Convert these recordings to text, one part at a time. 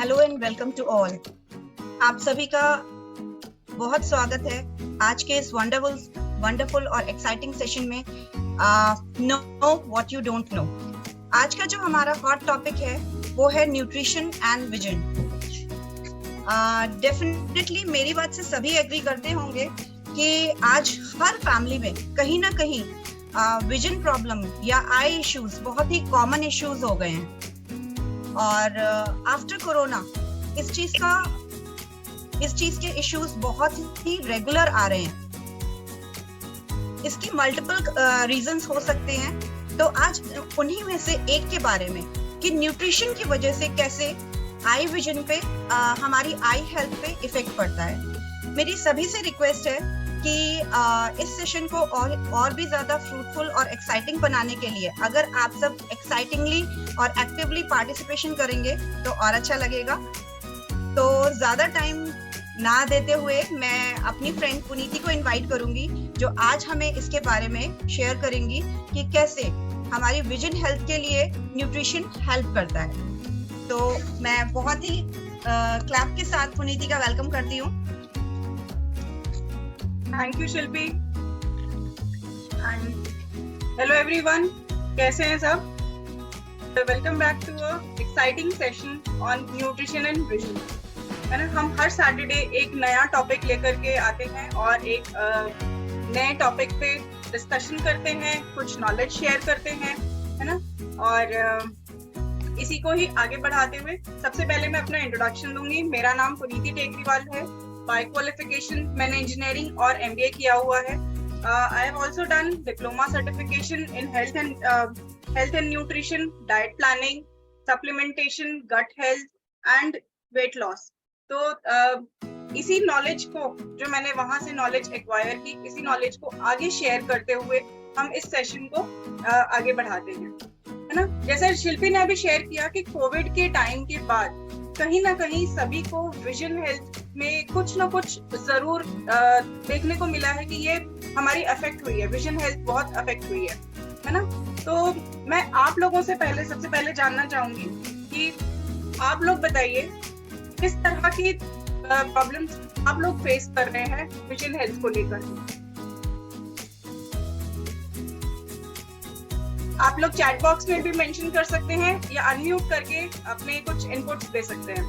Hello and welcome to all. आप सभी का बहुत स्वागत है आज के इस वंडरफुल और एक्साइटिंग सेशन में know what you don't know. आज का जो हमारा हॉट टॉपिक है वो है न्यूट्रिशन एंड विजन। डेफिनेटली मेरी बात से सभी एग्री करते होंगे कि आज हर फैमिली में कहीं ना कहीं विजन प्रॉब्लम या आई इश्यूज बहुत ही कॉमन इश्यूज हो गए हैं। और आफ्टर कोरोना इस चीज के इश्यूज बहुत ही रेगुलर आ रहे हैं। इसकी मल्टीपल रीजंस हो सकते हैं, तो आज उन्हीं में से एक के बारे में कि न्यूट्रिशन की वजह से कैसे आई विजन पे हमारी आई हेल्थ पे इफेक्ट पड़ता है। मेरी सभी से रिक्वेस्ट है कि इस सेशन को और भी ज्यादा फ्रूटफुल और एक्साइटिंग बनाने के लिए अगर आप सब एक्साइटिंगली और एक्टिवली पार्टिसिपेशन करेंगे तो और अच्छा लगेगा। तो ज्यादा टाइम ना देते हुए मैं अपनी फ्रेंड पुनीति को इनवाइट करूंगी, जो आज हमें इसके बारे में शेयर करेंगी कि कैसे हमारी विजन हेल्थ के लिए न्यूट्रिशन हेल्प करता है। तो मैं बहुत ही क्लैप के साथ पुनीति का वेलकम करती हूँ। Thank you Shilpi and hello everyone, कैसे हैं सब? Welcome back to a exciting session on nutrition and vision. है ना, हम हर सैटरडे एक नया टॉपिक लेकर के आते हैं और एक नए टॉपिक पे डिस्कशन करते हैं, कुछ नॉलेज शेयर करते हैं, है ना। और इसी को ही आगे बढ़ाते हुए सबसे पहले मैं अपना इंट्रोडक्शन दूंगी। मेरा नाम पुनीति टेकरीवाल है। बाय क्वालिफिकेशन मैंने इंजीनियरिंग और एमबीए किया हुआ है। I have also done diploma certification in health and nutrition, diet planning, supplementation, gut health and weight loss. तो इसी नॉलेज को, जो मैंने वहां से नॉलेज एक्वायर की, इसी नॉलेज को आगे शेयर करते हुए हम इस सेशन को आगे बढ़ाते हैं, है ना। जैसे शिल्पी ने अभी शेयर किया कि कोविड के टाइम के बाद कहीं ना कहीं सभी को विजन हेल्थ में कुछ ना कुछ जरूर देखने को मिला है कि ये हमारी अफेक्ट हुई है, विजन हेल्थ बहुत अफेक्ट हुई है ना। तो मैं आप लोगों से सबसे पहले जानना चाहूंगी कि आप लोग बताइए किस तरह की प्रॉब्लम्स आप लोग फेस कर रहे हैं विजन हेल्थ को लेकर। आप लोग चैट बॉक्स में भी मेंशन कर सकते हैं या अनम्यूट करके अपने कुछ इनपुट्स दे सकते हैं।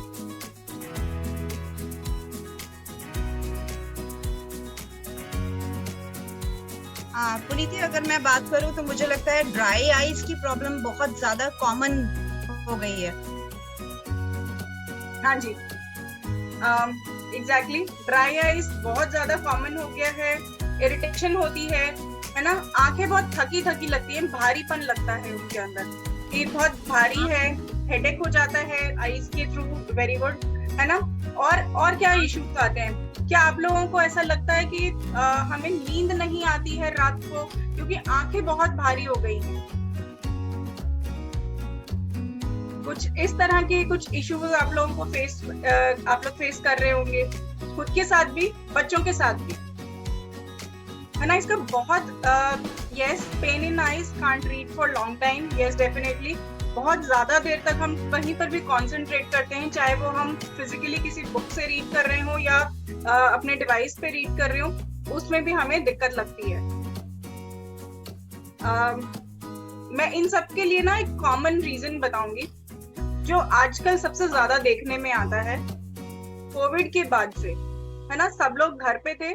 पुनीति, अगर मैं बात करूं तो मुझे लगता है ड्राई आईज की प्रॉब्लम बहुत ज्यादा कॉमन हो गई है। हाँ जी, एग्जैक्टली, ड्राई आईज बहुत ज्यादा कॉमन हो गया है। इरिटेशन होती है ना, आंखें बहुत थकी लगती है, भारीपन लगता है उनके अंदर, ये बहुत भारी है, हेडेक हो जाता है आईज के थ्रू। वेरी गुड, है ना। और क्या इश्यूज आते हैं? क्या आप लोगों को ऐसा लगता है कि हमें नींद नहीं आती है रात को क्योंकि आंखें बहुत भारी हो गई हैं? कुछ इस तरह के कुछ इश्यूज आप लोगों को आप लोग फेस कर रहे होंगे, खुद के साथ भी, बच्चों के साथ भी, है ना। इसका बहुत yes, pain in eyes, can't read for long time, yes definitely. बहुत ज्यादा देर तक हम कहीं पर भी कंसंट्रेट करते हैं, चाहे वो हम फिजिकली किसी बुक से रीड कर रहे हो या अपने डिवाइस पे रीड कर रहे हो, उसमें भी हमें दिक्कत लगती है। मैं इन सब के लिए ना एक कॉमन रीजन बताऊंगी जो आजकल सबसे ज्यादा देखने में आता है कोविड के बाद से, है ना। सब लोग घर पे थे,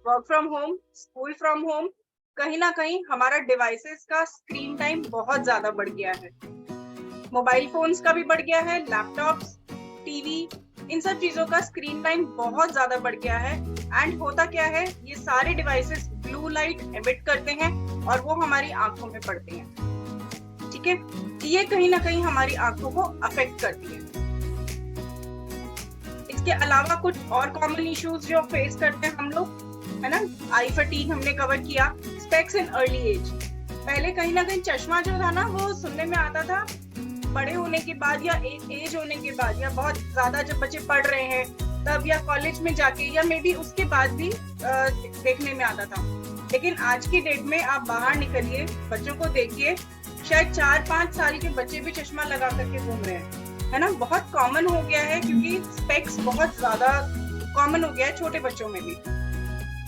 work from home, school from home, कहीं ना कहीं हमारा डिवाइसेस का स्क्रीन टाइम बहुत ज्यादा बढ़ गया है। मोबाइल फोन्स का भी बढ़ गया है, लैपटॉप्स, टीवी, इन सब चीजों का स्क्रीन टाइम बहुत ज्यादा बढ़ गया है। एंड होता क्या है, ये सारे डिवाइसेस ब्लू लाइट एमिट करते हैं और वो हमारी आंखों में पड़ते हैं, ठीक है। ये कहीं ना कहीं हमारी आंखों को अफेक्ट करती है। इसके अलावा कुछ और कॉमन इश्यूज जो फेस करते हैं हम लोग, है ना, आई फटीग हमने कवर किया, स्पेक्स इन अर्ली एज। पहले कहीं ना कहीं चश्मा जो था ना, वो सुनने में आता था बड़े होने के बाद या एक एज होने के बाद, या बहुत ज्यादा जब बच्चे पढ़ रहे हैं तब, या कॉलेज में जाके, या मे बी उसके बाद भी देखने में आता था। लेकिन आज की डेट में आप बाहर निकलिए, बच्चों को देखिए, शायद 4-5 साल के बच्चे भी चश्मा लगा करके घूम रहे हैं। है ना, बहुत कॉमन हो गया है क्योंकि स्पेक्स बहुत ज्यादा कॉमन हो गया है छोटे बच्चों में भी।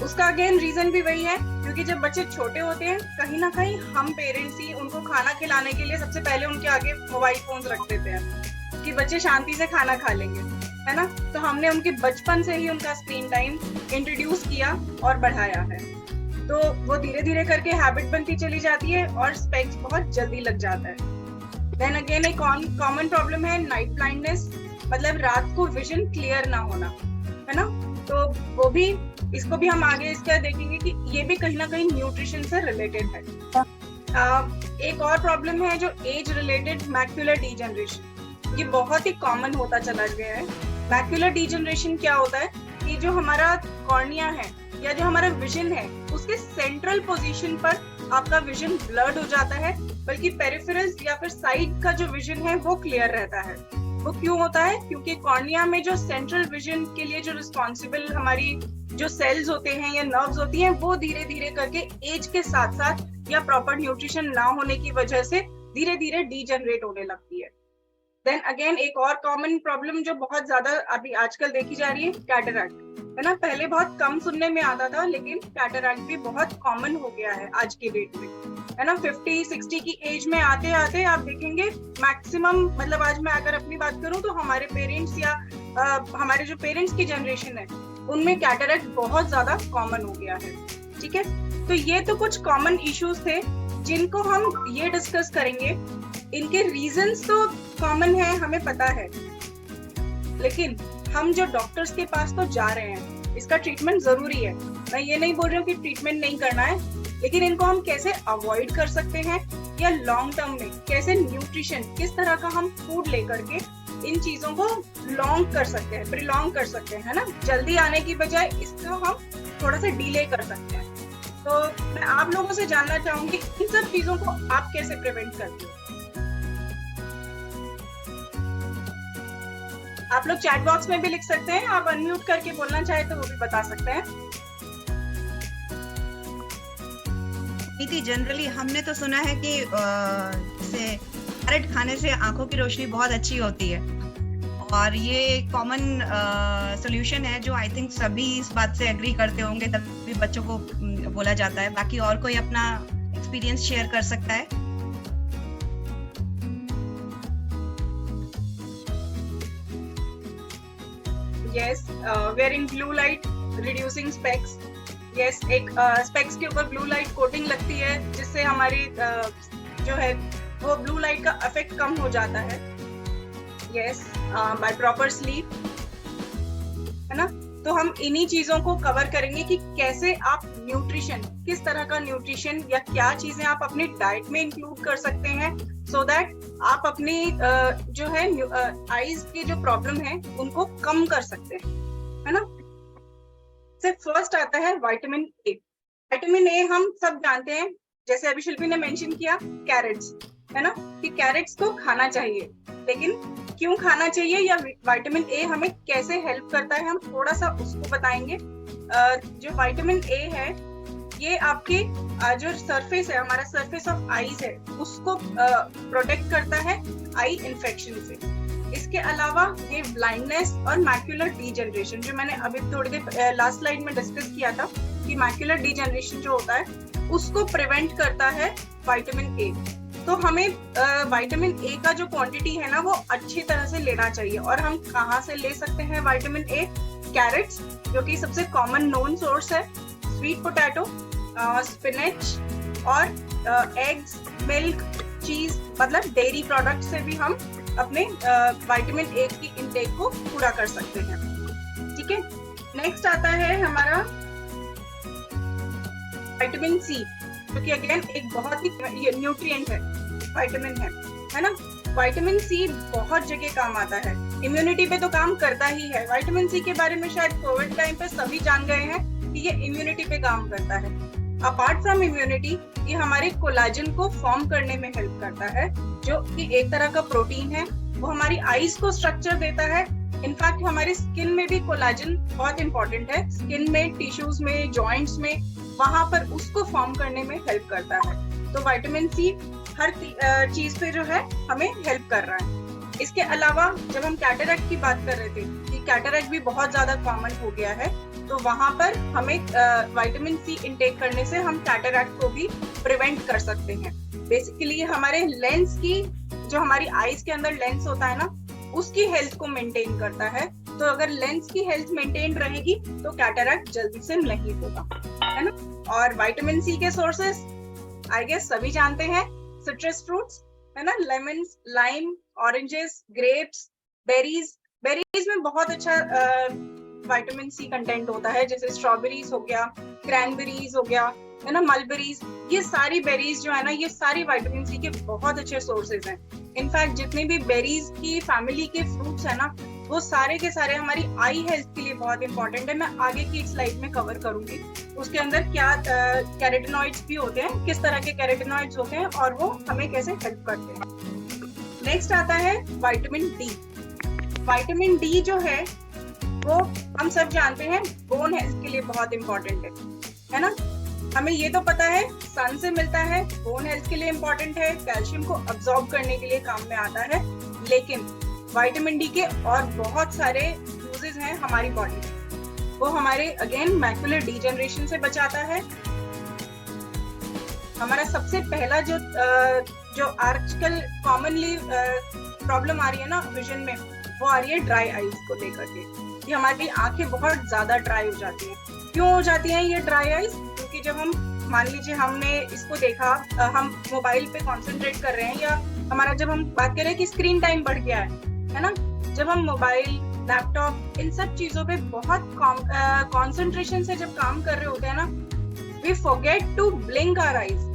उसका अगेन रीजन भी वही है क्योंकि जब बच्चे छोटे होते हैं कहीं ना कहीं हम पेरेंट्स ही उनको खाना खिलाने के लिए सबसे पहले उनके आगे मोबाइल फोन्स रख देते हैं कि बच्चे शांति से खाना खा लेंगे, है ना। तो हमने उनके बचपन से ही उनका स्क्रीन टाइम इंट्रोड्यूस किया और बढ़ाया है, तो वो धीरे धीरे करके हैबिट बनती चली जाती है और स्पेक्स बहुत जल्दी लग जाता है। देन अगेन एक कॉमन प्रॉब्लम है नाइट ब्लाइंडनेस, मतलब रात को विजन क्लियर ना होना, है ना। तो वो भी, इसको भी हम आगे इसका देखेंगे कि ये भी कहीं ना कहीं न्यूट्रिशन से रिलेटेड है। एक और प्रॉब्लम है जो एज रिलेटेड मैक्युलर डीजनरेशन, ये बहुत ही कॉमन होता चला गया है। मैक्युलर डीजनरेशन क्या होता है कि जो हमारा कॉर्निया है या जो हमारा विजन है उसके सेंट्रल पोजीशन पर आपका विजन ब्लर्ड हो जाता है, बल्कि पेरिफेरल्स या फिर साइड का जो विजन है वो क्लियर रहता है। वो क्यों होता है? क्योंकि कॉर्निया में जो सेंट्रल विजन के लिए जो रिस्पॉन्सिबल हमारी जो सेल्स होते हैं या नर्व्स होती हैं वो धीरे धीरे करके एज के साथ साथ या प्रॉपर न्यूट्रिशन ना होने की वजह से धीरे धीरे डीजनरेट होने लगती है। देन अगेन एक और कॉमन प्रॉब्लम जो बहुत ज्यादा अभी आजकल देखी जा रही है, कैटरैक्ट, है ना। पहले बहुत कम सुनने में आता था लेकिन कैटरैक्ट भी बहुत कॉमन हो गया है आज की डेट में, है ना। 50-60 की एज में आते आते आप देखेंगे मैक्सिमम, मतलब आज मैं अगर अपनी बात करूं तो हमारे पेरेंट्स या हमारे जो पेरेंट्स की जनरेशन है उनमें कैटरैक्ट बहुत ज्यादा कॉमन हो गया है, ठीक है। तो ये तो कुछ कॉमन इश्यूज थे जिनको हम ये डिस्कस करेंगे। इनके रीजंस तो कॉमन है, हमें पता है, लेकिन हम जो डॉक्टर्स के पास तो जा रहे हैं, इसका ट्रीटमेंट जरूरी है। मैं ये नहीं बोल रही हूँ कि ट्रीटमेंट नहीं करना है, लेकिन इनको हम कैसे अवॉइड कर सकते हैं या लॉन्ग टर्म में कैसे न्यूट्रिशन, किस तरह का हम फूड लेकर के इन चीजों को लॉन्ग कर सकते हैं, प्रिलॉन्ग कर सकते हैं, है ना। जल्दी आने की बजाय इसको हम थोड़ा सा डिले कर सकते हैं। तो मैं आप लोगों से जानना चाहूंगी इन सब चीजों को आप कैसे प्रिवेंट करते हो। आप लोग चैट बॉक्स में भी लिख सकते हैं, आप अनम्यूट करके बोलना चाहे तो वो भी बता सकते हैं। नीति, जनरली हमने तो सुना है कि कैरेट खाने से आंखों की रोशनी बहुत अच्छी होती है और ये कॉमन सॉल्यूशन है जो आई थिंक सभी इस बात से एग्री करते होंगे, तभी बच्चों को बोला जाता है। बाकी और कोई अपना एक्सपीरियंस शेयर कर सकता है? Yes, wearing blue light, reducing specs. Yes, एक स्पेक्स के ऊपर ब्लू लाइट कोटिंग लगती है जिससे हमारी जो है वो ब्लू लाइट का इफेक्ट कम हो जाता है। Yes, by proper sleep, है ना। तो हम इन्हीं चीजों को कवर करेंगे कि कैसे आप न्यूट्रिशन, किस तरह का न्यूट्रिशन या क्या चीजें आप अपनी डाइट में इंक्लूड कर सकते हैं सो दैट आप अपनी जो है आईज की जो प्रॉब्लम है उनको कम कर सकते हैं, है ना। से फर्स्ट आता है विटामिन ए। विटामिन ए हम सब जानते हैं, जैसे अभी शिल्पी ने मेंशन किया कैरेट्स, है ना, कि कैरेट्स को खाना चाहिए। लेकिन क्यों खाना चाहिए या विटामिन ए हमें कैसे हेल्प करता है, हम थोड़ा सा उसको बताएंगे। जो विटामिन ए है ये आपके जो सरफेस है, हमारा सरफेस ऑफ आईज है, उसको प्रोटेक्ट करता है आई इन्फेक्शन से। इसके अलावा ये ब्लाइंडनेस और मैक्युलर डीजनरेशन, जो मैंने अभी थोड़ी देर लास्ट स्लाइड में डिस्कस किया था कि मैक्युलर डीजनरेशन जो होता है उसको प्रिवेंट करता है विटामिन ए। तो हमें विटामिन ए का जो क्वांटिटी है ना वो अच्छी तरह से लेना चाहिए। और हम कहाँ से ले सकते हैं विटामिन ए? कैरेट्स, जो कि सबसे कॉमन नोन सोर्स है, स्वीट पोटैटो, स्पिनच और एग्स, मिल्क, चीज, मतलब डेयरी प्रोडक्ट से भी हम अपने विटामिन ए की इंटेक को पूरा कर सकते हैं, ठीक है। नेक्स्ट आता है हमारा विटामिन सी, जो कि अगेन एक बहुत ही न्यूट्रिएंट है, विटामिन है ना। विटामिन सी बहुत जगह काम आता है, इम्यूनिटी पे तो काम करता ही है। विटामिन सी के बारे में शायद कोविड टाइम पे सभी जान गए हैं कि ये इम्यूनिटी पे काम करता है। अपार्ट फ्रॉम इम्यूनिटी ये हमारे कोलाजन को फॉर्म करने में हेल्प करता है, जो कि एक तरह का प्रोटीन है। वो हमारी आईज को स्ट्रक्चर देता है। इनफैक्ट हमारी स्किन में भी कोलाजन बहुत इंपॉर्टेंट है, स्किन में, टिश्यूज में, जॉइंट्स में, वहां पर उसको फॉर्म करने में हेल्प करता है। तो विटामिन सी हर चीज पे जो है हमें हेल्प कर रहा है। इसके अलावा जब हम कैटरेक्ट की बात कर रहे थे कि कैटरेक्ट भी बहुत ज्यादा कॉमन हो गया है, तो वहां पर हमें विटामिन सी इनटेक करने से हम कैटरेक्ट को भी प्रिवेंट कर सकते हैं। बेसिकली हमारे लेंस की, जो हमारी आईज के अंदर लेंस होता है ना, उसकी हेल्थ को मेंटेन करता है। तो अगर लेंस की हेल्थ मेंटेन रहेगी तो कैटरेक्ट जल्दी से नहीं होगा, है ना। और विटामिन सी के सोर्सेस आई गेस सभी जानते हैं, सिट्रस फ्रूट्स, है ना, lemons, lime, oranges, grapes, berries. Berries में बहुत अच्छा विटामिन सी कंटेंट होता है, जैसे स्ट्रॉबेरीज हो गया, क्रैनबेरीज हो गया, है ना, मलबेरीज। ये सारी बेरीज जो है ना, ये सारी विटामिन सी के बहुत अच्छे सोर्सेज हैं। इनफैक्ट जितने भी बेरीज की फैमिली के फ्रूट्स है ना, वो सारे के सारे हमारी आई हेल्थ के लिए बहुत इंपॉर्टेंट है। मैं आगे की एक स्लाइड में कवर करूंगी उसके अंदर क्या कैरोटीनॉइड्स भी होते हैं, किस तरह के कैरोटीनॉइड्स होते हैं और वो हमें कैसे हेल्प करते हैं। नेक्स्ट आता है विटामिन डी। विटामिन डी जो है वो हम सब जानते हैं बोन हेल्थ के लिए बहुत इंपॉर्टेंट है ना। हमें ये तो पता है सन से मिलता है, बोन हेल्थ के लिए इंपॉर्टेंट है, कैल्शियम को अब्सॉर्ब करने के लिए काम में आता है। लेकिन विटामिन डी के और बहुत सारे यूजेस हैं हमारी बॉडी में। वो हमारे अगेन मैक्युलर डीजनरेशन से बचाता है। हमारा सबसे पहला जो आजकल कॉमनली प्रॉब्लम आ रही है ना विजन में, वो आ रही है ड्राई आईज को लेकर के, कि हमारी आंखें बहुत ज्यादा ड्राई हो जाती हैं। क्यों हो जाती हैं ये ड्राई आईज? क्योंकि जब हम मान लीजिए हमने इसको देखा, हम मोबाइल पे कंसंट्रेट कर रहे हैं, या हमारा जब हम बात करें कि स्क्रीन टाइम बढ़ गया है ना, जब हम मोबाइल, लैपटॉप, इन सब चीजों पे बहुत कंसंट्रेशन से जब काम कर रहे होते हैं ना, we forget to blink our eyes.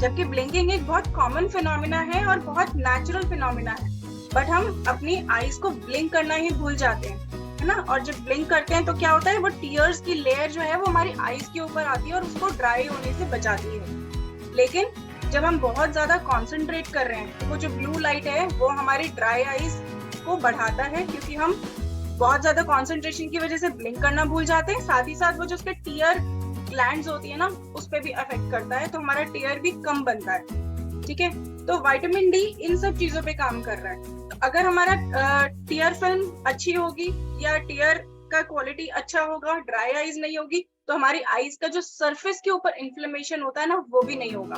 जबकि ब्लिंकिंग एक बहुत कॉमन फिनोमिना है और बहुत नेचुरल फिनोमिना है, बट हम अपनी आईज को ब्लिंक करना ही भूल जाते हैं, है ना। और जब ब्लिंक करते हैं तो क्या होता है, वो टीयर्स की लेयर जो है वो हमारी आईज के ऊपर आती है और उसको ड्राई होने से बचाती है। लेकिन जब हम बहुत ज्यादा कॉन्सेंट्रेट कर रहे हैं तो वो जो ब्लू लाइट है वो हमारी ड्राई आईज को बढ़ाता है, क्योंकि हम बहुत ज्यादा कॉन्सेंट्रेशन की वजह से ब्लिंक करना भूल जाते हैं। साथ ही साथ वो जो उसके टीयर ग्लैंड्स होती है ना, उस पर भी अफेक्ट करता है, तो हमारा टीयर भी कम बनता है। ठीक है, तो विटामिन डी इन सब चीजों पे काम कर रहा है। अगर हमारा टीयर फिल्म अच्छी होगी या टीयर का क्वालिटी अच्छा होगा, ड्राई आईज नहीं होगी, तो हमारी आईज का जो सरफेस के ऊपर इन्फ्लेमेशन होता है ना, वो भी नहीं होगा।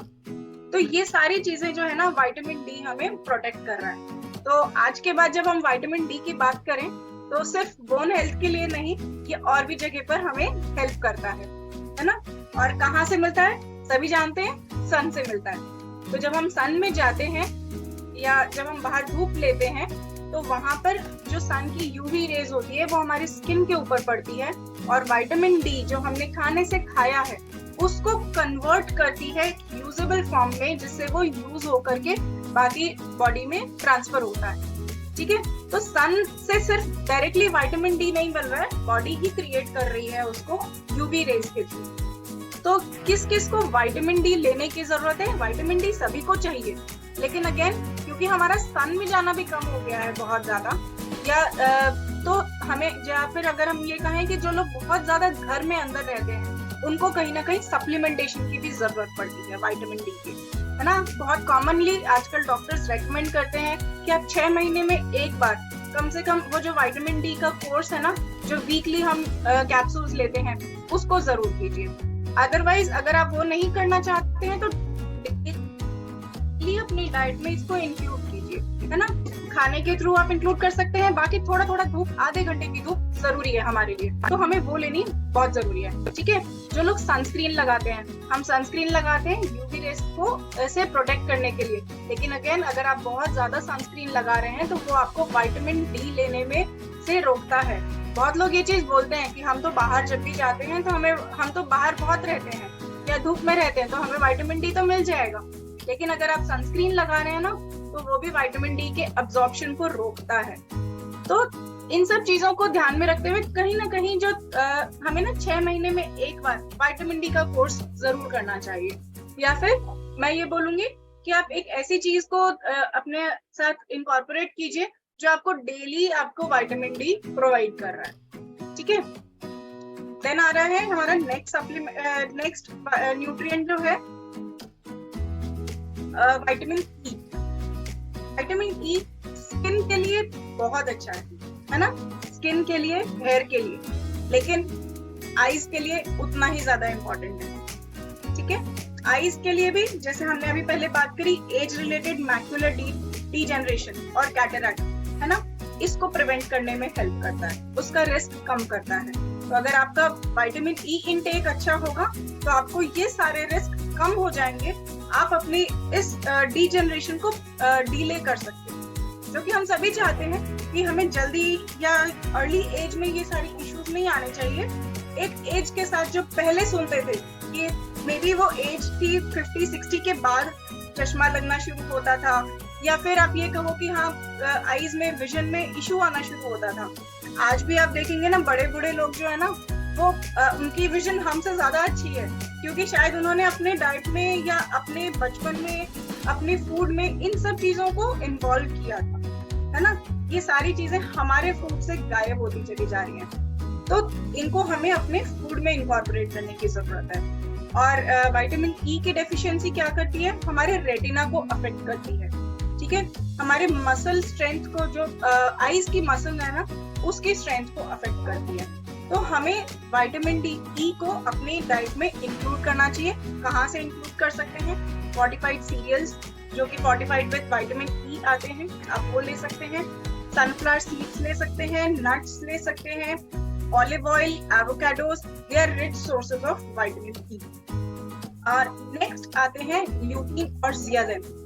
तो ये सारी चीजें जो है ना, विटामिन डी हमें प्रोटेक्ट कर रहा है। तो आज के बाद जब हम विटामिन डी की बात करें तो सिर्फ बोन हेल्थ के लिए नहीं, ये और भी जगह पर हमें हेल्प करता है ना। और कहाँ से मिलता है? सभी जानते हैं, सन से मिलता है। तो जब हम सन में जाते हैं या जब हम बाहर धूप लेते हैं, तो वहां पर जो सन की यूवी रेज होती है वो हमारी स्किन के ऊपर पड़ती है, और विटामिन डी जो हमने खाने से खाया है उसको कन्वर्ट करती है यूजेबल फॉर्म में, जिससे वो यूज होकर के बाकी बॉडी में ट्रांसफर होता है। ठीक है, तो सन से सिर्फ डायरेक्टली विटामिन डी नहीं मिल रहा है, बॉडी ही क्रिएट कर रही है उसको यूवी रेज के थ्रू। तो किस किस को विटामिन डी लेने की जरूरत है? विटामिन डी सभी को चाहिए, लेकिन अगेन क्योंकि हमारा सन में जाना भी कम हो गया है बहुत ज्यादा, या तो हमें, या फिर अगर हम ये कहें कि जो लोग बहुत ज्यादा घर में अंदर रहते हैं, उनको कहीं ना कहीं सप्लीमेंटेशन की भी जरूरत पड़ती है विटामिन डी की, है ना। बहुत कॉमनली आजकल डॉक्टर्स रेकमेंड करते हैं कि आप 6 महीने में एक बार कम से कम वो जो विटामिन डी का कोर्स है ना, जो वीकली हम कैप्सूल्स लेते हैं, उसको जरूर कीजिए। अदरवाइज अगर आप वो नहीं करना चाहते हैं तो अपनी डाइट में इसको इंक्लूड कीजिए, है ना। खाने के थ्रू आप इंक्लूड कर सकते हैं, बाकी थोड़ा थोड़ा धूप, आधे घंटे की धूप जरूरी है हमारे लिए, तो हमें वो लेनी बहुत जरूरी है। ठीक है, जो लोग सनस्क्रीन लगाते हैं, हम सनस्क्रीन लगाते हैं यूवी रेज को ऐसे प्रोटेक्ट करने के लिए, लेकिन अगेन अगर आप बहुत ज्यादा सनस्क्रीन लगा रहे हैं तो वो आपको विटामिन डी लेने में से रोकता है। बहुत लोग ये चीज बोलते हैं कि हम तो बाहर जब भी जाते हैं तो हम तो बाहर बहुत रहते हैं या धूप में रहते हैं तो हमें विटामिन डी तो मिल जाएगा, लेकिन अगर आप सनस्क्रीन लगा रहे हैं ना, तो वो भी विटामिन डी के अब्जॉर्प्शन को रोकता है। तो इन सब चीजों को ध्यान में रखते हुए कहीं ना कहीं जो हमें ना 6 महीने में एक बार विटामिन डी का कोर्स जरूर करना चाहिए। या फिर मैं ये बोलूंगी कि आप एक ऐसी चीज को अपने साथ इनकॉर्पोरेट कीजिए जो आपको डेली आपको विटामिन डी प्रोवाइड कर रहा है। ठीक है, देन आ रहा है हमारा नेक्स्ट न्यूट्रिएंट जो है vitamin E. Vitamin E skin के लिए बहुत अच्छा है ना, स्किन के लिए, हेयर के लिए, लेकिन आईज के लिए उतना ही ज्यादा इम्पोर्टेंट है। ठीक है, आईज के लिए भी जैसे हमने अभी पहले बात करी, एज रिलेटेड मैक्युलर डीजेनरेशन और कैटरैक्ट, है ना, इसको प्रिवेंट करने में हेल्प करता है, उसका रिस्क कम करता है। तो अगर आपका विटामिन ई इनटेक अच्छा होगा तो आपको ये सारे रिस्क कम हो जाएंगे, आप अपनी इस डीजेनरेशन को डीले कर सकते हैं, जो कि हम सभी चाहते हैं कि हमें जल्दी या अर्ली एज में ये सारी इश्यूज नहीं आने चाहिए। एक एज के साथ जो पहले सुनते थे कि मे बी वो एज थी 50-60 के बाद चश्मा लगना शुरू होता था, या फिर आप ये कहो कि हाँ आईज में, विजन में इशू आना शुरू होता था। आज भी आप देखेंगे ना, बड़े बूढ़े लोग जो है ना, वो उनकी विजन हमसे ज्यादा अच्छी है, क्योंकि शायद उन्होंने अपने डाइट में या अपने बचपन में, अपने फूड में इन सब चीजों को इन्वॉल्व किया था, है ना। ये सारी चीजें हमारे फूड से गायब होती चली जा रही हैं, तो इनको हमें अपने फूड में इनकॉर्पोरेट करने की जरूरत है। और विटामिन ई की डेफिशिएंसी क्या करती है, हमारे रेटिना को अफेक्ट करती है। ठीक है, हमारे मसल स्ट्रेंथ को, जो आईज की मसल है ना, उसकी स्ट्रेंथ को अफेक्ट करती है। तो हमें विटामिन डी ई को अपनी डाइट में इंक्लूड करना चाहिए। कहाँ से इंक्लूड कर सकते हैं? फोर्टिफाइड सीरियल्स, जो कि फोर्टिफाइड विद विटामिन ई आते हैं, आप वो ले सकते हैं। सनफ्लावर सीड्स ले सकते हैं, नट्स ले सकते हैं, olive oil, avocados, they are rich sources of vitamin E. और नेक्स्ट आते हैं ल्यूटीन और जियाजिन।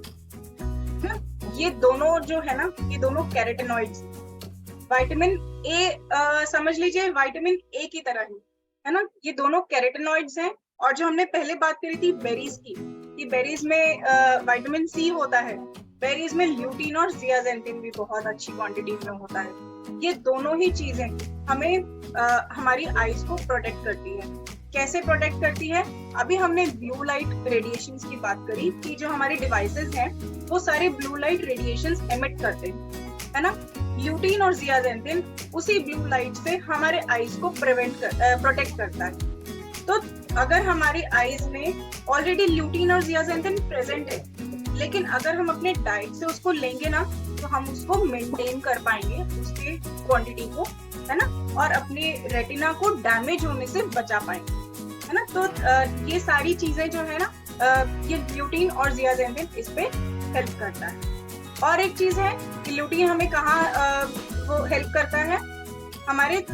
ये दोनों जो है ना, ये दोनों कैरोटीनॉइड्स, विटामिन ए समझ लीजिए विटामिन ए की तरह ही, है ना। ये दोनों कैरोटीनॉइड्स हैं। और जो हमने पहले बात करी थी बेरीज की, कि बेरीज में विटामिन सी होता है, बेरीज में ल्यूटीन और जियाजिन भी बहुत अच्छी क्वांटिटी में होता है। ये दोनों ही चीजें हमें हमारी आईज को प्रोटेक्ट करती है। कैसे प्रोटेक्ट करती है? अभी हमने ब्लू लाइट रेडिएशंस की बात करी कि जो हमारे डिवाइसेस हैं वो सारे ब्लू लाइट रेडिएशंस एमिट करते हैं, है ना। ल्यूटीन और जियाजिन उसी ब्लू लाइट से हमारे आईज को प्रोटेक्ट करता है। तो अगर हमारी आईज में ऑलरेडी ल्यूटीन और जियाजिन प्रेजेंट है, लेकिन अगर हम अपने डाइट से उसको लेंगे ना, तो हम उसको मेंटेन कर पाएंगे, उसके क्वांटिटी को, है ना, और अपने रेटिना को डैमेज होने से बचा पाएंगे, है ना। तो ये सारी चीजें जो है ना, ये ल्यूटीन और जियाजिन इस पे हेल्प करता है। और एक चीज है कि ल्यूटीन हमें कहाँ वो हेल्प करता है, हमारे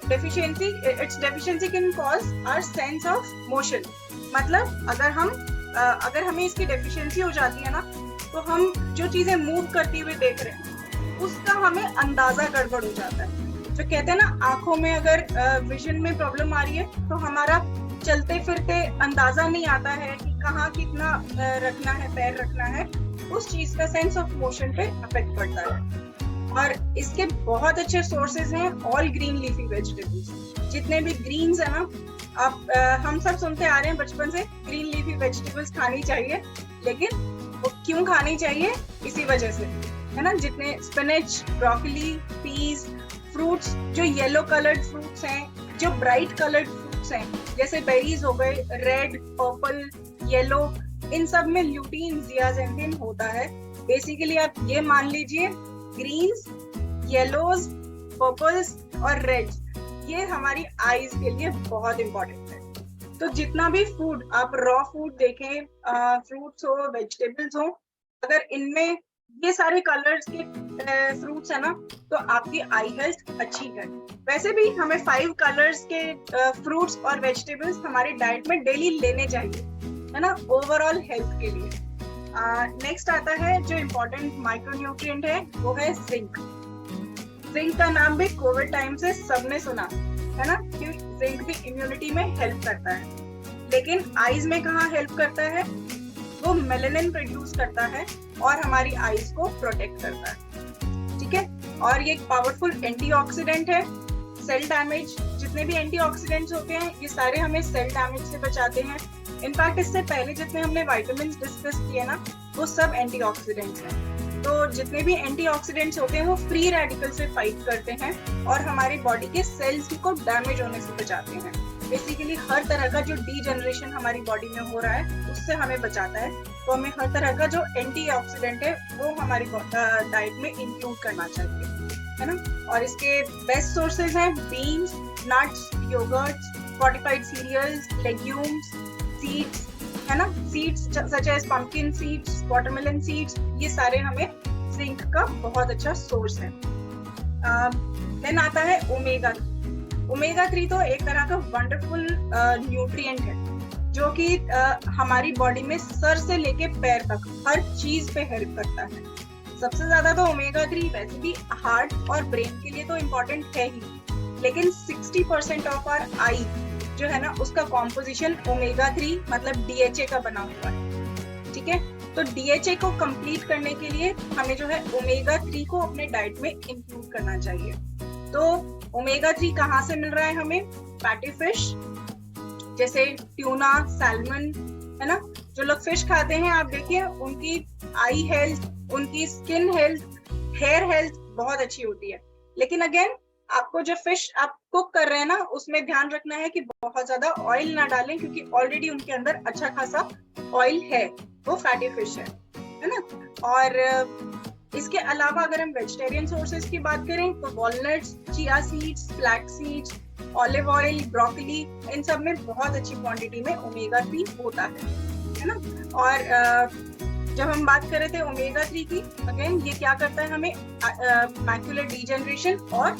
deficiency, its deficiency can cause our sense of motion. मतलब अगर हमें इसकी डेफिशिएंसी हो जाती है ना, तो हम जो चीजें मूव करती हुई देख रहे हैं उसका हमें अंदाजा गड़बड़ हो जाता है। जो कहते हैं ना, आंखों में अगर विजन में प्रॉब्लम आ रही है तो हमारा चलते फिरते अंदाजा नहीं आता है कि कहाँ कितना रखना है, पैर रखना है, उस चीज का सेंस ऑफ मोशन पे अफेक्ट पड़ता है। और इसके बहुत अच्छे सोर्सेज हैं ऑल ग्रीन लीफी वेजिटेबल्स। जितने भी ग्रीन्स है ना, आप हम सब सुनते आ रहे हैं बचपन से, ग्रीन लीफी वेजिटेबल्स खानी चाहिए, लेकिन वो क्यों खानी चाहिए? इसी वजह से, है ना। जितने स्पिनच, ब्रोकली, पीज, फ्रूट्स जो येलो कलर्ड फ्रूट्स हैं, जो ब्राइट कलर्ड फ्रूट्स हैं, जैसे बेरीज हो गए, रेड, पर्पल, येलो, इन सब में ल्यूटीन, जियाजिन होता है। बेसिकली आप ये मान लीजिए, ग्रीन्स, येलोज, पर्पल्स और रेड्स, ये हमारी आईज के लिए बहुत इंपॉर्टेंट है। तो जितना भी फूड आप रॉ फूड देखें, फ्रूट्स हो, वेजिटेबल्स हो, अगर इनमें ये सारे कलर्स के फ्रूट्स है ना, तो आपकी आई हेल्थ अच्छी है। वैसे भी हमें 5 कलर्स के फ्रूट्स और वेजिटेबल्स हमारे डाइट में डेली लेने चाहिए, है ना, ओवरऑल हेल्थ के लिए। नेक्स्ट आता है जो इम्पोर्टेंट माइक्रोन्यूट्रिएंट है, वो है जिंक। जिंक का नाम भी कोविड टाइम से सबने सुना, है ना, क्योंकि जिंक भी इम्यूनिटी में हेल्प करता है। लेकिन आईज में कहाँ हेल्प करता है? वो मेलानिन प्रोड्यूस करता है और हमारी आईज को प्रोटेक्ट करता है। ठीक है, और ये एक पावरफुल एंटीऑक्सीडेंट है। सेल डैमेज, जितने भी एंटीऑक्सीडेंट्स होते हैं, ये सारे हमें सेल डैमेज से बचाते हैं। इनफैक्ट इससे पहले जितने हमने विटामिन्स डिस्कस किए ना, वो सब एंटीऑक्सीडेंट्स हैं। तो जितने भी एंटीऑक्सीडेंट्स होते हैं वो फ्री रेडिकल से फाइट करते हैं और हमारी बॉडी के सेल्स को डैमेज होने से बचाते हैं। बेसिकली हर तरह का जो डीजनरेशन हमारी बॉडी में हो रहा है उससे हमें बचाता है। तो हमें हर तरह का जो एंटीऑक्सीडेंट है वो हमारी डाइट में इंक्लूड करना चाहिए, है ना। और इसके बेस्ट सोर्सेज हैं beans, nuts, yogurts, fortified cereals, legumes, seeds, है ना। Seeds such as pumpkin seeds, watermelon seeds, ये सारे हमें जिंक का बहुत अच्छा सोर्स है। देन आता है ओमेगा 3। ओमेगा 3 तो एक तरह का वंडरफुल न्यूट्रिएंट है जो कि हमारी बॉडी में सर से लेके पैर तक हर चीज पे हेल्प करता है। सबसे ज्यादा तो ओमेगा 3 वैसे भी हार्ट और ब्रेन के लिए तो इम्पोर्टेंट है ही, लेकिन 60% ऑफ आवर आई जो है ना उसका कॉम्पोजिशन ओमेगा 3 मतलब DHA का बना हुआ है, ठीक है। तो DHA को कंप्लीट करने के लिए हमें जो है ओमेगा 3 को अपने डाइट में इंक्लूड करना चाहिए। तो ओमेगा 3 कहाँ से मिल रहा है हमें? फैटी फिश जैसे ट्यूना, सैल्मन, है ना। जो लोग फिश खाते हैं आप देखिए उनकी आई हेल्थ, उनकी स्किन हेल्थ, हेयर हेल्थ बहुत अच्छी होती है। लेकिन अगेन आपको जो फिश आप कुक कर रहे हैं ना उसमें ध्यान रखना है कि बहुत ज्यादा ऑयल ना डालें, क्योंकि ऑलरेडी उनके अंदर अच्छा खासा ऑयल है, वो फैटी फिश है ना। और इसके अलावा अगर हम वेजिटेरियन सोर्सेज की बात करें तो walnuts, chia seeds, flax seeds, olive oil, broccoli, इन सब में बहुत अच्छी क्वांटिटी में ओमेगा 3 होता है ना। और जब हम बात कर रहे थे ओमेगा 3 की, अगेन ये क्या करता है हमें मैक्युलर डीजनरेशन और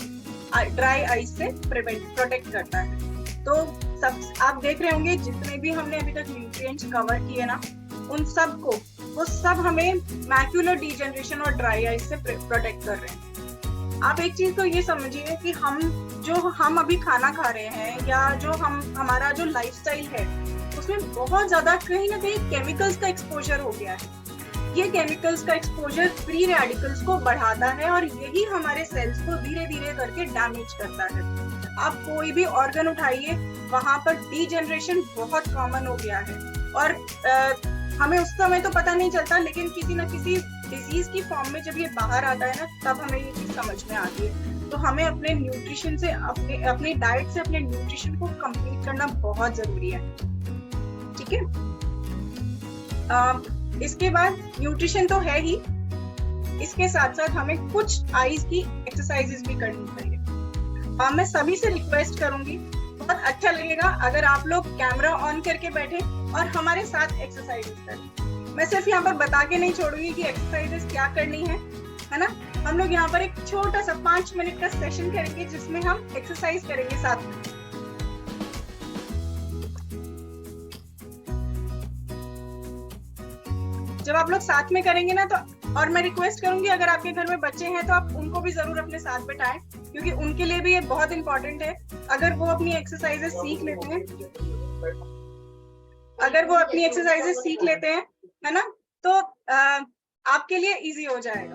ड्राई आईज से प्रोटेक्ट करता है। तो सब आप देख रहे होंगे जितने भी हमने अभी तक न्यूट्रिएंट्स कवर किए ना उन सब को वो सब हमें मैक्युलर डीजनरेशन और ड्राई आईज से प्रोटेक्ट कर रहे हैं। आप एक चीज तो ये समझिए कि हम अभी खाना खा रहे हैं या जो हमारा जो लाइफस्टाइल है उसमें बहुत ज्यादा कहीं ना कहीं केमिकल्स का एक्सपोजर हो गया है। ये केमिकल्स का एक्सपोजर फ्री रेडिकल्स को बढ़ाता है और यही हमारे सेल्स को धीरे धीरे करके डैमेज करता है। आप कोई भी ऑर्गन उठाइए वहां पर डीजनरेशन बहुत कॉमन हो गया है और हमें उस समय तो पता नहीं चलता, लेकिन किसी न किसी डिजीज की फॉर्म में जब ये बाहर आता है ना तब हमें ये चीज समझ में आती है। तो हमें अपने न्यूट्रिशन से अपने डाइट से अपने न्यूट्रिशन को कंप्लीट करना बहुत जरूरी है, ठीक है। इसके बाद न्यूट्रिशन तो है ही, इसके साथ साथ हमें कुछ आईज की एक्सरसाइजेस भी करनी चाहिए। मैं सभी से रिक्वेस्ट करूंगी, बहुत अच्छा लगेगा अगर आप लोग कैमरा ऑन करके बैठे और हमारे साथ एक्सरसाइजेस करें। मैं सिर्फ यहाँ पर बता के नहीं छोड़ूंगी कि एक्सरसाइजेस क्या करनी है ना। हम लोग यहाँ पर एक छोटा सा 5 मिनट का सेशन करेंगे जिसमें हम एक्सरसाइज करेंगे साथ में। जब आप लोग साथ में करेंगे ना तो, और मैं रिक्वेस्ट करूंगी अगर आपके घर में बच्चे हैं तो आप उनको भी जरूर अपने साथ बैठाएं, क्योंकि उनके लिए भी ये बहुत इंपॉर्टेंट है। अगर वो अपनी एक्सरसाइजेस सीख लेते हैं, है ना, तो आपके लिए इजी हो जाएगा।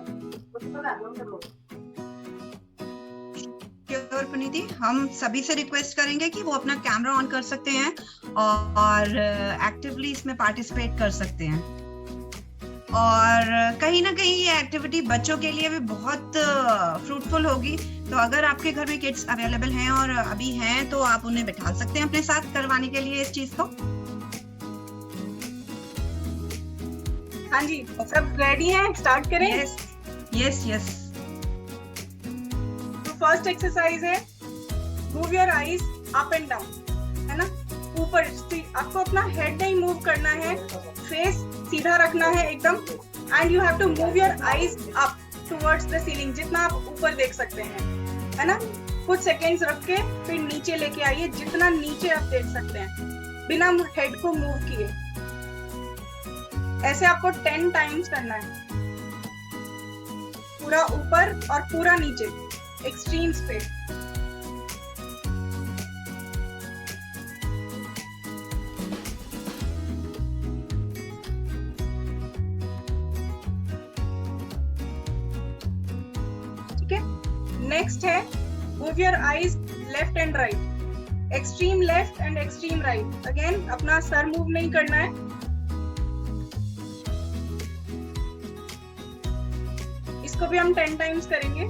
और पुनीति, हम सभी से रिक्वेस्ट करेंगे कि वो अपना कैमरा ऑन कर सकते हैं और एक्टिवली इसमें पार्टिसिपेट कर सकते हैं। और कहीं ना कहीं ये एक्टिविटी बच्चों के लिए भी बहुत फ्रूटफुल होगी। तो अगर आपके घर में किड्स अवेलेबल हैं और अभी हैं तो आप उन्हें बिठा सकते हैं अपने साथ करवाने के लिए इस चीज को। हाँ जी, सब रेडी हैं, स्टार्ट करें? यस। तो फर्स्ट एक्सरसाइज है move your eyes up and down, है ना। ऊपर आपको अपना हेड नहीं मूव करना है, फेस सीधा रखना है एकदम, and you have to move your eyes up towards the ceiling, जितना आप ऊपर देख सकते हैं, है ना। कुछ सेकेंड्स रख के फिर नीचे लेके आइए, जितना नीचे आप देख सकते हैं बिना हेड को मूव किए। ऐसे आपको 10 टाइम्स करना है, पूरा ऊपर और पूरा नीचे, एक्सट्रीम्स पे। ठीक है, नेक्स्ट है move your eyes left and right, extreme left and extreme right. Again अपना सर मूव नहीं करना है। इसको भी हम 10 टाइम्स करेंगे।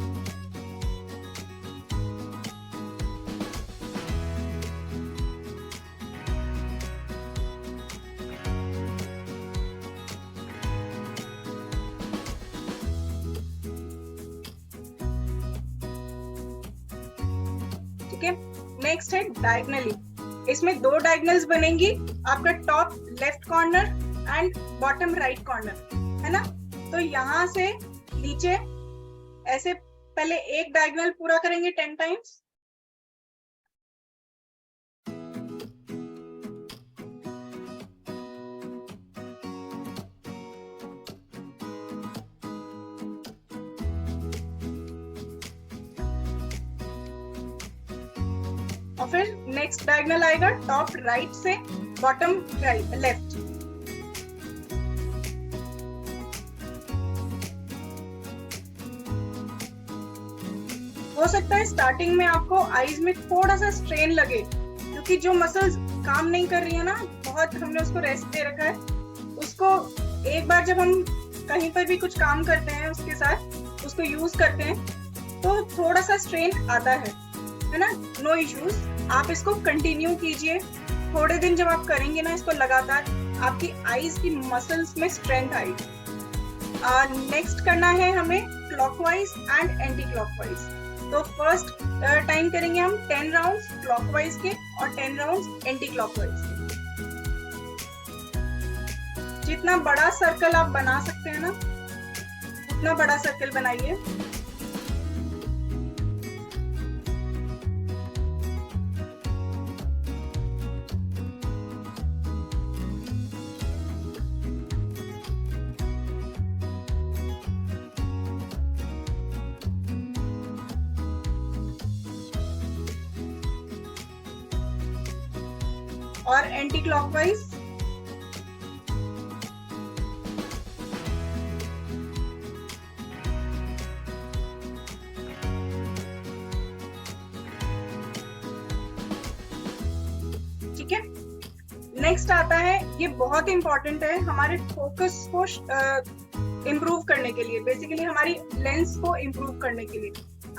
है। नेक्स्ट है डायगनली, इसमें दो डायगनल्स बनेंगी, आपका top left corner and bottom right corner, है ना। तो यहाँ से नीचे ऐसे पहले एक डायगोनल पूरा करेंगे 10 टाइम्स, और फिर नेक्स्ट डायगोनल आएगा टॉप राइट से बॉटम राइट लेफ्ट। हो सकता है स्टार्टिंग में आपको आईज में थोड़ा सा स्ट्रेन लगे, क्योंकि जो मसल्स काम नहीं कर रही है ना, बहुत हमने उसको रेस्ट दे रखा है। उसको एक बार जब हम कहीं पर भी कुछ काम करते हैं उसके साथ उसको यूज करते हैं तो थोड़ा सा स्ट्रेन आता है ना। नो इश्यूज, आप इसको कंटिन्यू कीजिए। थोड़े दिन जब आप करेंगे ना इसको लगातार, आपकी आईज की मसल्स में स्ट्रेंथ आएगी। नेक्स्ट करना है हमें क्लॉकवाइज एंड एंटी क्लॉकवाइज। तो फर्स्ट टाइम करेंगे हम 10 राउंड्स क्लॉकवाइज के और 10 राउंड्स एंटी क्लॉकवाइज के। जितना बड़ा सर्कल आप बना सकते हैं ना, उतना बड़ा सर्कल बनाइए। और एंटी क्लॉकवाइज ठीक है। नेक्स्ट आता है, ये बहुत इंपॉर्टेंट है हमारे फोकस को इम्प्रूव करने के लिए, बेसिकली हमारी लेंस को इम्प्रूव करने के लिए,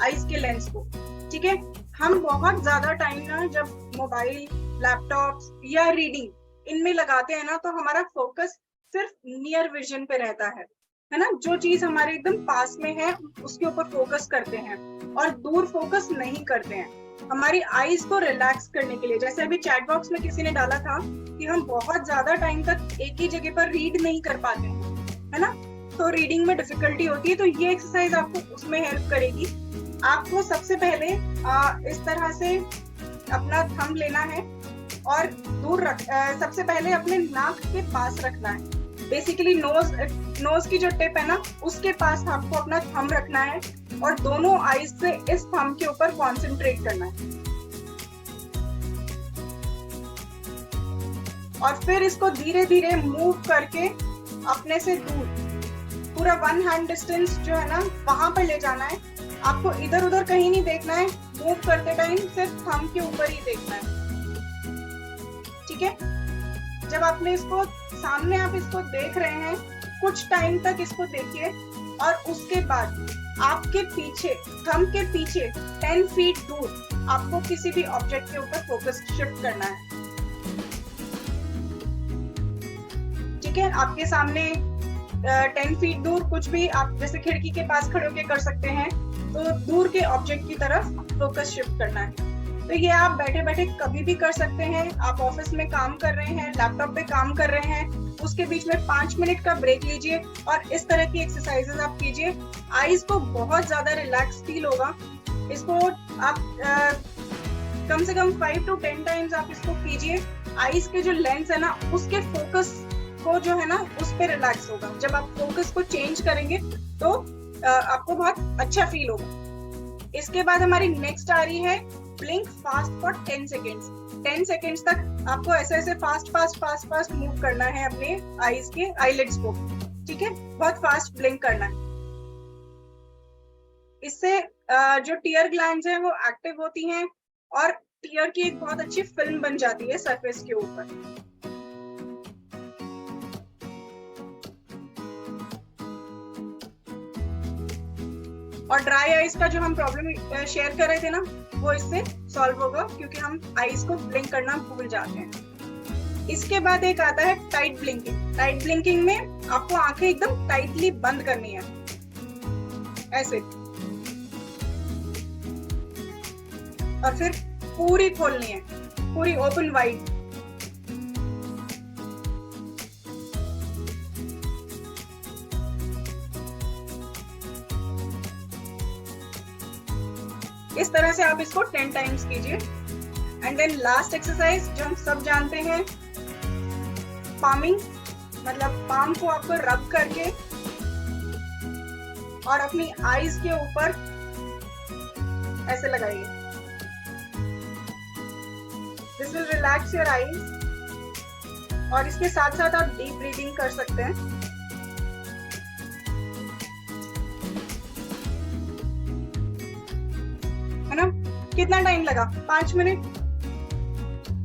आईज के लेंस को। ठीक है, हम बहुत ज्यादा टाइम ना जब मोबाइल, लैपटॉप या रीडिंग इनमें लगाते हैं ना, तो हमारा फोकस सिर्फ नियर विजन पे रहता है ना। जो चीज हमारे एकदम पास में है उसके ऊपर फोकस करते हैं और दूर फोकस नहीं करते हैं। हमारी आईज को रिलैक्स करने के लिए, जैसे अभी चैट बॉक्स में किसी ने डाला था कि हम बहुत ज्यादा टाइम तक एक ही जगह पर रीड नहीं कर पाते हैं, है ना, तो रीडिंग में डिफिकल्टी होती है। तो ये एक्सरसाइज आपको उसमें हेल्प करेगी। आपको सबसे पहले इस तरह से अपना थंब लेना है और दूर सबसे पहले अपने नाक के पास रखना है। बेसिकली नोज की जो टिप है ना, उसके पास आपको अपना थंब रखना है और दोनों आईज से इस थंब के ऊपर कंसंट्रेट करना है। और फिर इसको धीरे धीरे मूव करके अपने से दूर, पूरा 1 हैंड डिस्टेंस जो है ना वहां पर ले जाना है। आपको इधर उधर कहीं नहीं देखना है, मूव करते टाइम सिर्फ थंब के ऊपर ही देखना है। ठीक है, जब आपने इसको सामने आप इसको देख रहे हैं, कुछ टाइम तक इसको देखिए और उसके बाद आपके पीछे, थंब के पीछे 10 फीट दूर आपको किसी भी ऑब्जेक्ट के ऊपर फोकस शिफ्ट करना है। ठीक है, आपके सामने 10 फीट दूर कुछ भी, आप जैसे खिड़की के पास खड़े होकर कर सकते हैं, तो दूर के ऑब्जेक्ट की तरफ फोकस शिफ्ट करना है। तो ये आप बैठे बैठे कभी भी कर सकते हैं। आप ऑफिस में काम कर रहे हैं, लैपटॉप पे काम कर रहे हैं, उसके बीच में 5 मिनट का ब्रेक लीजिए और इस तरह की एक्सरसाइजेस आप कीजिए। आईज को बहुत ज्यादा रिलैक्स फील होगा। इसको आप कम से कम 5 to 10 टाइम्स आप इसको कीजिए। आईज के जो लेंस है ना, उसके फोकस को जो है ना उस पे रिलैक्स होगा। जब आप फोकस को चेंज करेंगे तो आपको बहुत अच्छा फील होगा। इसके बाद हमारी नेक्स्ट आ रही है blink fast for 10 seconds. 10 seconds तक आपको ऐसे ऐसे फास्ट मूव करना है अपने आईज के आईलिड्स को। ठीक है, बहुत फास्ट ब्लिंक करना है। इससे जो टीयर ग्लैंड्स हैं वो एक्टिव होती हैं और टीयर की एक बहुत अच्छी फिल्म बन जाती है सरफेस के ऊपर। और ड्राई आईज का जो हम प्रॉब्लम शेयर कर रहे थे ना, वो इससे सॉल्व होगा क्योंकि हम आईज को ब्लिंक करना भूल जाते हैं। इसके बाद एक आता है टाइट ब्लिंकिंग। टाइट ब्लिंकिंग में आपको आंखें एकदम टाइटली बंद करनी है, ऐसे, और फिर पूरी खोलनी है, पूरी ओपन वाइड। इस तरह से आप इसको 10 टाइम्स कीजिए। एंड देन लास्ट एक्सरसाइज जो हम सब जानते हैं, पामिंग, मतलब पाम को आपको रब करके और अपनी आईज के ऊपर ऐसे लगाइए। This will relax your eyes. और इसके साथ साथ आप डीप ब्रीदिंग कर सकते हैं। है ना? कितना टाइम लगा? 5 मिनट।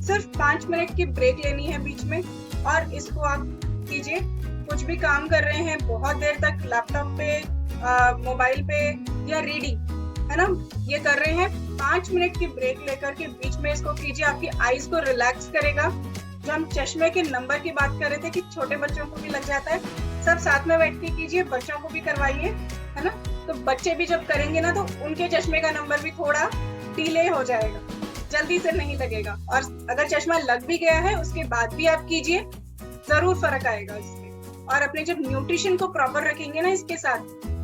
सिर्फ 5 मिनट की ब्रेक लेनी है बीच में, और इसको आप कीजिए। कुछ भी काम कर रहे हैं बहुत देर तक, लैपटॉप पे, मोबाइल पे या रीडिंग, है ना, ये कर रहे हैं, 5 मिनट की ब्रेक लेकर के बीच में इसको कीजिए। आपकी आईज को रिलैक्स करेगा। जो हम चश्मे के नंबर की बात कर रहे थे कि छोटे बच्चों को भी लग जाता है, सब साथ में बैठ के कीजिए, बच्चों को भी करवाइए, है ना। तो बच्चे भी जब करेंगे ना तो उनके चश्मे का नंबर भी थोड़ा डिले हो जाएगा, जल्दी से नहीं लगेगा। और अगर चश्मा लग भी गया है उसके बाद भी आप कीजिए, जरूर फर्क आएगा इससे। और अपने जब न्यूट्रिशन को प्रॉपर रखेंगे ना इसके साथ,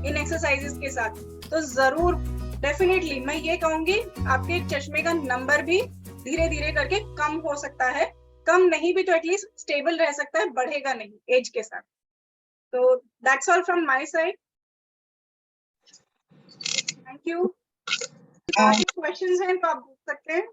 इन एक्सरसाइजेस के साथ, तो जरूर डेफिनेटली मैं ये कहूंगी आपके चश्मे का नंबर भी धीरे धीरे करके कम हो सकता है। कम नहीं भी तो एटलीस्ट स्टेबल रह सकता है, बढ़ेगा नहीं एज के साथ। तो that's all from my side. Thank you. Questions हैं तो आप पूछ सकते हैं।